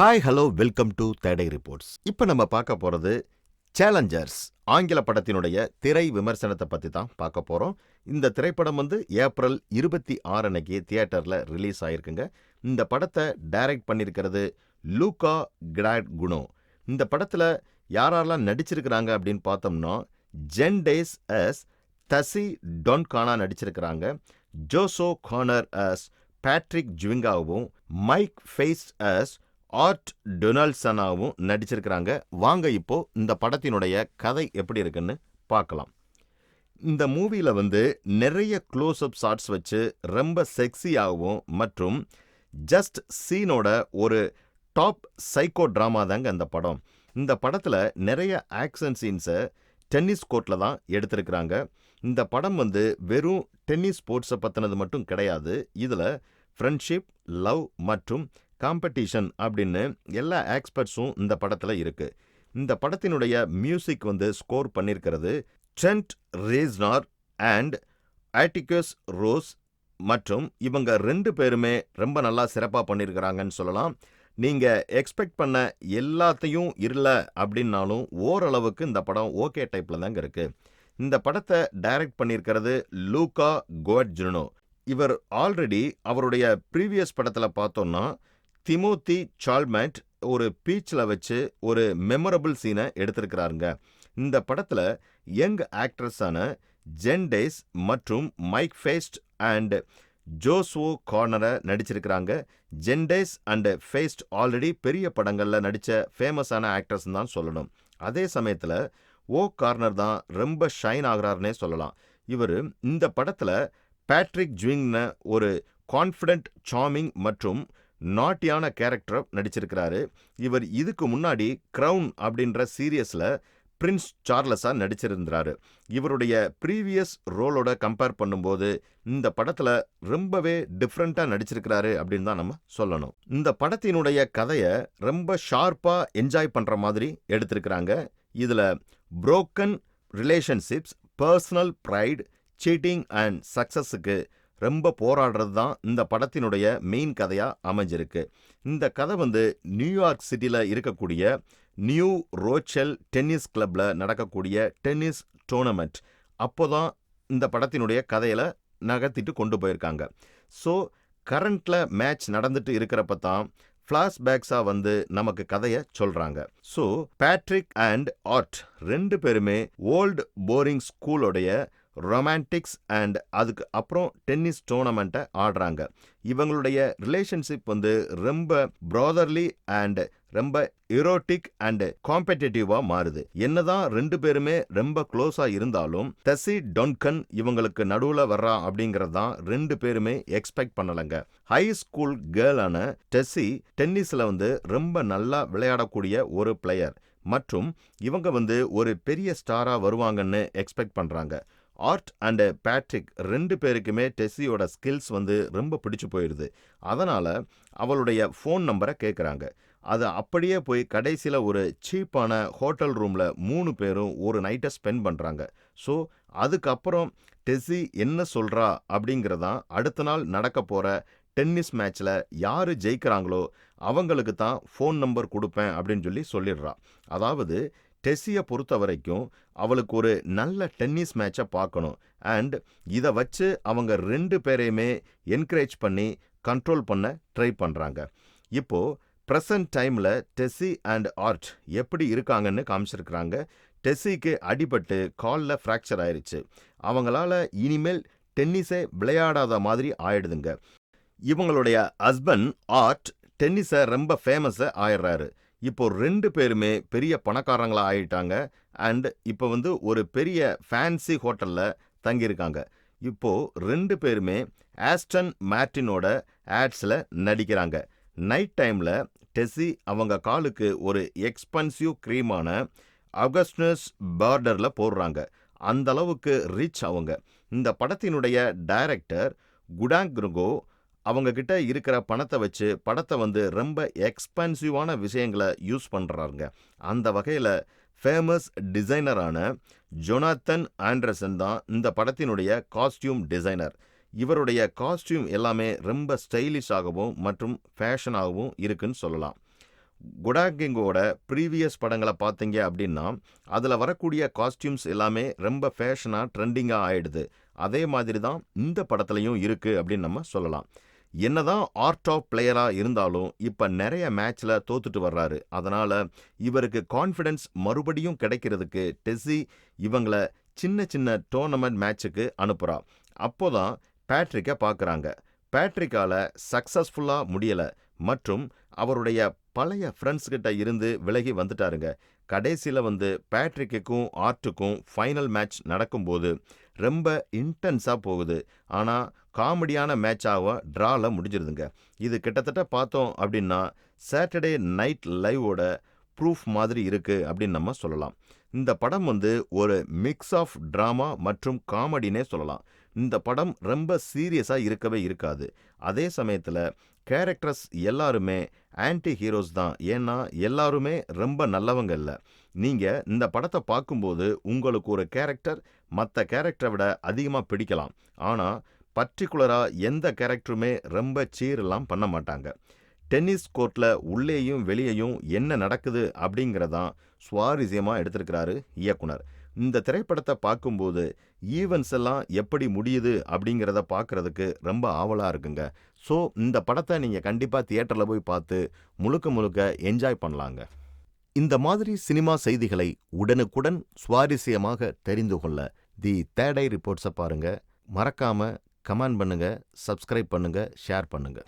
Hi hello welcome to today reports. இப்போ நம்ம பார்க்க போகிறது சேலஞ்சர்ஸ் ஆங்கில படத்தினுடைய திரை விமர்சனத்தை பற்றி தான் பார்க்க போகிறோம். இந்த திரைப்படம் ஏப்ரல் 26 அன்னைக்கு தியேட்டரில் ரிலீஸ் ஆயிருக்குங்க. இந்த படத்தை டைரக்ட் பண்ணியிருக்கிறது லூகா கிடாட்குனோ. இந்த படத்தில் யாரெல்லாம் நடிச்சிருக்கிறாங்க அப்படின்னு பார்த்தோம்னா, ஜென்டேஸ் எஸ் தசி டொன்கானா நடிச்சிருக்கிறாங்க, ஜோசோ கார்னர் எஸ் பேட்ரிக் ஜுவிங்காவும், மைக் ஃபெய்ஸ் எஸ் ஆர்ட் டொனால்ட்சனாவும் நடிச்சிருக்கிறாங்க. வாங்க இப்போ இந்த படத்தினுடைய கதை எப்படி இருக்குன்னு பார்க்கலாம். இந்த மூவியில் நிறைய க்ளோஸ்அப் ஷாட்ஸ் வச்சு ரொம்ப செக்ஸியாகவும் மற்றும் ஜஸ்ட் சீனோட ஒரு டாப் சைக்கோ ட்ராமா தாங்க இந்த படம். இந்த படத்தில் நிறைய ஆக்ஷன் சீன்ஸை டென்னிஸ் கோர்ட்டில் தான் எடுத்திருக்கிறாங்க. இந்த படம் வெறும் டென்னிஸ் ஸ்போர்ட்ஸை பற்றினது மட்டும் கிடையாது. இதில் ஃப்ரெண்ட்ஷிப், லவ் மற்றும் காம்படிஷன் அப்படின்னு எல்லா ஆஸ்பெக்ட்ஸும் இந்த படத்தில் இருக்குது. இந்த படத்தினுடைய மியூசிக் ஸ்கோர் பண்ணியிருக்கிறது ட்ரெண்ட் ரேஸ்னார் அண்ட் ஆட்டிகஸ் ரோஸ். மற்றும் இவங்க 2 பேருமே ரொம்ப நல்லா சிறப்பாக பண்ணியிருக்கிறாங்கன்னு சொல்லலாம். நீங்கள் எக்ஸ்பெக்ட் பண்ண எல்லாத்தையும் இல்லை அப்படின்னாலும் ஓரளவுக்கு இந்த படம் ஓகே டைப்பில் தாங்க இருக்குது. இந்த படத்தை டைரக்ட் பண்ணியிருக்கிறது லூகா கிடாட்குனோ. இவர் ஆல்ரெடி அவருடைய ப்ரீவியஸ் படத்தில் பார்த்தோன்னா திமோத்தி சால்மெட் ஒரு பீச்சில் வச்சு ஒரு மெமரபிள் சீனை எடுத்திருக்கிறாருங்க. இந்த படத்தில் யங் ஆக்ட்ரஸான ஜென்டேஸ் மற்றும் மைக் ஃபெய்ஸ்ட் அண்ட் ஜோசோ கார்னரை நடிச்சிருக்கிறாங்க. ஜென்டேஸ் அண்ட் ஃபெய்ஸ்ட் ஆல்ரெடி பெரிய படங்களில் நடித்த ஃபேமஸான ஆக்ட்ரஸ் தான் சொல்லணும். அதே சமயத்தில் கார்னர் தான் ரொம்ப ஷைன் ஆகிறாருன்னே சொல்லலாம். இவர் இந்த படத்தில் பேட்ரிக் ஜுவிங்ன ஒரு கான்ஃபிடென்ட், சார்மிங் மற்றும் நாட்டியான கேரக்டரை நடிச்சிருக்கிறாரு. இவர் இதுக்கு முன்னாடி க்ரவுன் அப்படின்ற சீரியஸில் பிரின்ஸ் சார்லஸாக நடிச்சிருந்தாரு. இவருடைய ப்ரீவியஸ் ரோலோட கம்பேர் பண்ணும்போது இந்த படத்தில் ரொம்பவே டிஃப்ரெண்ட்டாக நடிச்சிருக்கிறாரு அப்படின்னு தான் நம்ம சொல்லணும். இந்த படத்தினுடைய கதையை ரொம்ப ஷார்ப்பாக என்ஜாய் பண்ணுற மாதிரி எடுத்திருக்கிறாங்க. இதில் broken relationships, personal pride, cheating and சக்ஸஸுக்கு ரொம்ப போராடுறது தான் இந்த படத்தினுடைய மெயின் கதையாக அமைஞ்சிருக்கு. இந்த கதை நியூயார்க் சிட்டியில் இருக்கக்கூடிய நியூ ரோச்செல் டென்னிஸ் கிளப்பில் நடக்கக்கூடிய டென்னிஸ் டோர்னமெண்ட் அப்போ தான் இந்த படத்தினுடைய கதையில் நகர்த்திட்டு கொண்டு போயிருக்காங்க. ஸோ கரண்ட்டில் மேட்ச் நடந்துட்டு இருக்கிறப்ப தான் ஃப்ளாஷ்பேக்ஸாக நமக்கு கதையை சொல்கிறாங்க. ஸோ பேட்ரிக் அண்ட் ஆர்ட் 2 பேருமே ஓல்டு போரிங் ஸ்கூலோடைய ரொமான்டிக்ஸ் அண்ட் அதுக்கு அப்புறம் டென்னிஸ் டோர்னமெண்ட்டை ஆடுறாங்க. இவங்களுடைய ரிலேஷன்ஷிப் ரொம்ப ப்ராதர்லி அண்ட் ரொம்ப எரோட்டிக் அண்ட் காம்படிட்டிவாக மாறுது. என்னதான் 2 பேருமே ரொம்ப க்ளோஸாக இருந்தாலும் தசி டொன்கன் இவங்களுக்கு நடுவில் வர்றா அப்படிங்கிறது தான் 2 பேருமே எக்ஸ்பெக்ட் பண்ணலைங்க. ஹை ஸ்கூல் கேர்ளான டெசி டென்னிஸில் ரொம்ப நல்லா விளையாடக்கூடிய ஒரு பிளேயர் மற்றும் இவங்க ஒரு பெரிய ஸ்டாராக வருவாங்கன்னு எக்ஸ்பெக்ட் பண்ணுறாங்க. ஆர்ட் அண்ட் பேட்ரிக் 2 பேருக்குமே டெஸ்ஸியோட ஸ்கில்ஸ் ரொம்ப பிடிச்சு போயிடுது. அதனால் அவளுடைய ஃபோன் நம்பரை கேட்குறாங்க. அது அப்படியே போய் கடைசியில் ஒரு சீப்பான ஹோட்டல் ரூமில் 3 பேரும் ஒரு நைட்டை ஸ்பெண்ட் பண்ணுறாங்க. ஸோ அதுக்கப்புறம் டெஸ்ஸி என்ன சொல்கிறா அப்படிங்கிறதான் அடுத்த நாள் நடக்க போகிற டென்னிஸ் மேட்ச்சில் யார் ஜெயிக்கிறாங்களோ அவங்களுக்கு தான் ஃபோன் நம்பர் கொடுப்பேன் அப்படின்னு சொல்லிடுறா. அதாவது டெஸ்ஸியை பொறுத்த வரைக்கும் அவளுக்கு ஒரு நல்ல டென்னிஸ் மேட்சை பார்க்கணும் அண்ட் இதை வச்சு அவங்க 2 பேரையுமே என்கரேஜ் பண்ணி கண்ட்ரோல் பண்ண ட்ரை பண்ணுறாங்க. இப்போது ப்ரெசன்ட் டைமில் டெஸ்ஸி அண்ட் ஆர்ட் எப்படி இருக்காங்கன்னு காமிச்சிருக்கிறாங்க. டெஸ்ஸிக்கு அடிபட்டு காலில் ஃப்ராக்சர் ஆயிடுச்சு. அவங்களால இனிமேல் டென்னிஸே விளையாடாத மாதிரி ஆயிடுதுங்க. இவங்களுடைய ஹஸ்பண்ட் ஆர்ட் டென்னிஸை ரொம்ப ஃபேமஸாக ஆயிடுறாரு. இப்போ 2 பேருமே பெரிய பணக்காரங்களாக ஆயிட்டாங்க அண்ட் இப்போ ஒரு பெரிய ஃபேன்சி ஹோட்டலில் தங்கியிருக்காங்க. இப்போது 2 பேருமே ஆஸ்டன் மார்டினோட ஆட்ஸில் நடிக்கிறாங்க. நைட் டைமில் டெஸ்ஸி அவங்க காலுக்கு ஒரு எக்ஸ்பென்சிவ் க்ரீமான அகஸ்டஸ் பார்டரில் போடுறாங்க. அந்தளவுக்கு ரிச் அவங்க. இந்த படத்தினுடைய டைரக்டர் கிடாட்குனோ அவங்கக்கிட்ட இருக்கிற பணத்தை வச்சு படத்தை ரொம்ப எக்ஸ்பென்சிவான விஷயங்களை யூஸ் பண்ணுறாங்க. அந்த வகையில் ஃபேமஸ் டிசைனரான ஜொனாத்தன் ஆண்டர்சன் தான் இந்த படத்தினுடைய காஸ்டியூம் டிசைனர். இவருடைய காஸ்டியூம் எல்லாமே ரொம்ப ஸ்டைலிஷாகவும் மற்றும் ஃபேஷனாகவும் இருக்குன்னு சொல்லலாம். குடாகிங்கோட ப்ரீவியஸ் படங்களை பார்த்தீங்க அப்படின்னா, அதில் வரக்கூடிய காஸ்டியூம்ஸ் எல்லாமே ரொம்ப ஃபேஷனாக ட்ரெண்டிங்காக ஆயிடுது. அதே மாதிரி தான் இந்த படத்துலையும் இருக்கு அப்படின்னு நம்ம சொல்லலாம். என்னதான் ஆர்ட் ஆஃப் பிளேயரா இருந்தாலும் இப்ப நிறைய மேட்ச்ல தோத்துட்டு வர்றாரு. அதனால இவருக்கு கான்ஃபிடன்ஸ் மறுபடியும் கிடைக்கிறதுக்கு டெஸ்ஸி இவங்கள சின்ன சின்ன டோர்னமெண்ட் மேட்சுக்கு அனுப்புறா. அப்போதான் பேட்ரிக்க பார்க்கறாங்க. பேட்ரிக்கால சக்சஸ்ஃபுல்லா முடியல மற்றும் அவருடைய பழைய ஃப்ரெண்ட்ஸ் கிட்ட இருந்து விலகி வந்துட்டாருங்க. கடைசியில பேட்ரிக்குக்கும் ஆர்ட்டுக்கும் ஃபைனல் மேட்ச் நடக்கும்போது ரொம்ப இன்டென்ஸா போகுது. ஆனா காமெடியான மேட்சாக ட்ரால முடிஞ்சிருதுங்க. இது கிட்டத்தட்ட பார்த்தோம் அப்படின்னா சாட்டர்டே நைட் லைவோட ப்ரூஃப் மாதிரி இருக்கு அப்படின்னு நம்ம சொல்லலாம். இந்த படம் ஒரு மிக்ஸ் ஆஃப் டிராமா மற்றும் காமெடினே சொல்லலாம். இந்த படம் ரொம்ப சீரியஸா இருக்கவே இருக்காது. அதே சமயத்துல கேரக்டர்ஸ் எல்லாருமே ஆன்டி ஹீரோஸ் தான். ஏன்னா எல்லாருமே ரொம்ப நல்லவங்க இல்ல. நீங்க இந்த படத்தை பார்க்கும்போது உங்களுக்கு ஒரு கேரக்டர் மற்ற கேரக்டரை விட அதிகமாக பிடிக்கலாம். ஆனா பர்டிகுலரா எந்த கேரக்டருமே ரொம்ப சீரெல்லாம் பண்ண மாட்டாங்க. டென்னிஸ் கோர்ட்ல உள்ளேயும் வெளியேயும் என்ன நடக்குது அப்படிங்கிறதான் சுவாரஸ்யமா எடுத்திருக்கிறாரு இயக்குனர். இந்த திரைப்படத்தை பார்க்கும்போது ஈவென்ட்ஸ் எல்லாம் எப்படி முடியுது அப்படிங்கிறத பார்க்கறதுக்கு ரொம்ப ஆவலா இருக்குங்க. ஸோ இந்த படத்தை நீங்க கண்டிப்பா தியேட்டர்ல போய் பார்த்து முழுக்க முழுக்க என்ஜாய் பண்ணலாங்க. இந்த மாதிரி சினிமா செய்திகளை உடனுக்குடன் சுவாரஸ்யமாக தெரிந்து கொள்ள தி தேர்ட் ஐ ரிப்போர்ட்ஸை பாருங்க. மறக்காம கமெண்ட் பண்ணுங்க, சப்ஸ்கிரைப் பண்ணுங்க, ஷேர் பண்ணுங்க.